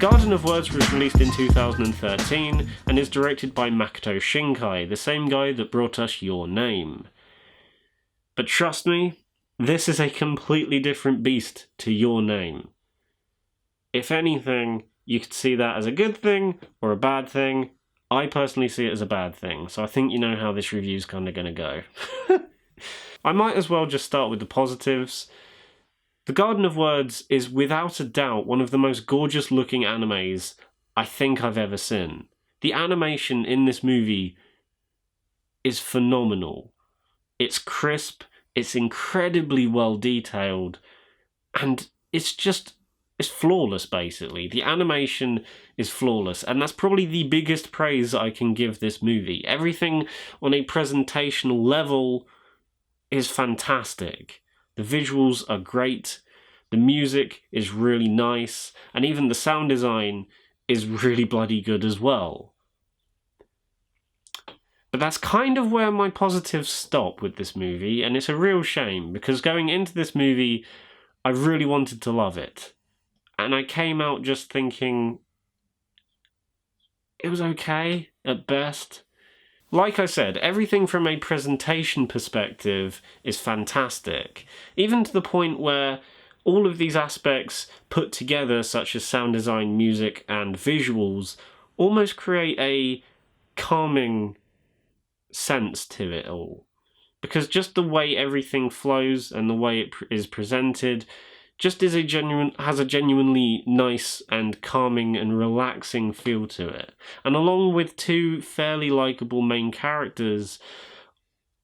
Garden of Words was released in 2013 and is directed by Makoto Shinkai, the same guy that brought us Your Name. But trust me, this is a completely different beast to Your Name. If anything, you could see that as a good thing or a bad thing. I personally see it as a bad thing, so I think you know how this review's kind of going to go. I might as well just start with the positives. The Garden of Words is without a doubt one of the most gorgeous looking animes I think I've ever seen. The animation in this movie is phenomenal. It's crisp, it's incredibly well detailed, and it's flawless basically. The animation is flawless, and that's probably the biggest praise I can give this movie. Everything on a presentational level is fantastic. The visuals are great, the music is really nice, and even the sound design is really bloody good as well. But that's kind of where my positives stop with this movie, and it's a real shame, because going into this movie, I really wanted to love it. And I came out just thinking it was okay at best. Like I said, everything from a presentation perspective is fantastic, even to the point where all of these aspects put together, such as sound design, music, and visuals, almost create a calming sense to it all. Because just the way everything flows and the way it is presented just has a genuinely nice and calming and relaxing feel to it. And along with two fairly likeable main characters,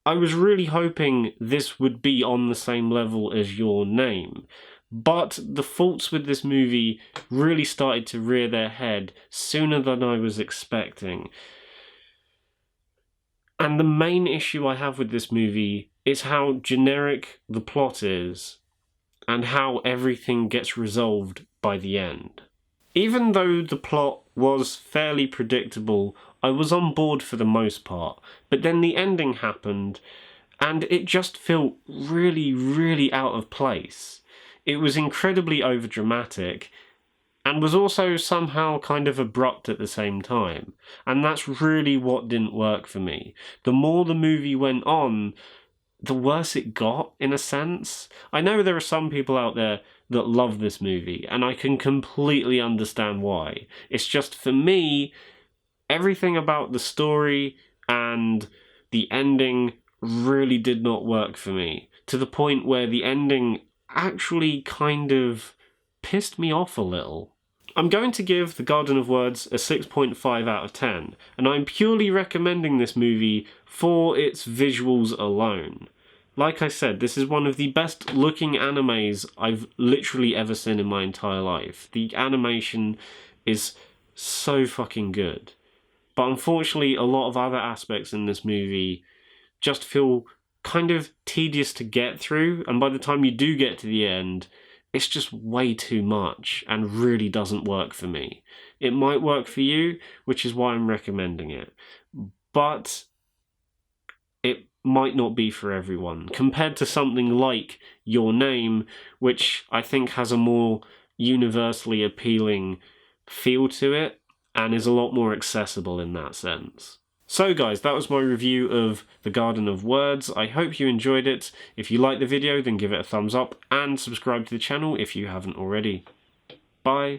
I was really hoping this would be on the same level as Your Name. But the faults with this movie really started to rear their head sooner than I was expecting. And the main issue I have with this movie is how generic the plot is, and how everything gets resolved by the end. Even though the plot was fairly predictable, I was on board for the most part, but then the ending happened, and it just felt really, really out of place. It was incredibly overdramatic, and was also somehow kind of abrupt at the same time, and that's really what didn't work for me. The more the movie went on, the worse it got, in a sense. I know there are some people out there that love this movie, and I can completely understand why. It's just, for me, everything about the story and the ending really did not work for me, to the point where the ending actually kind of pissed me off a little. I'm going to give The Garden of Words a 6.5 out of 10, and I'm purely recommending this movie for its visuals alone. Like I said, this is one of the best looking animes I've literally ever seen in my entire life. The animation is so fucking good. But unfortunately, a lot of other aspects in this movie just feel kind of tedious to get through, and by the time you do get to the end, it's just way too much and really doesn't work for me. It might work for you, which is why I'm recommending it, but it might not be for everyone. Compared to something like Your Name, which I think has a more universally appealing feel to it and is a lot more accessible in that sense. So guys, that was my review of The Garden of Words. I hope you enjoyed it. If you liked the video, then give it a thumbs up and subscribe to the channel if you haven't already. Bye.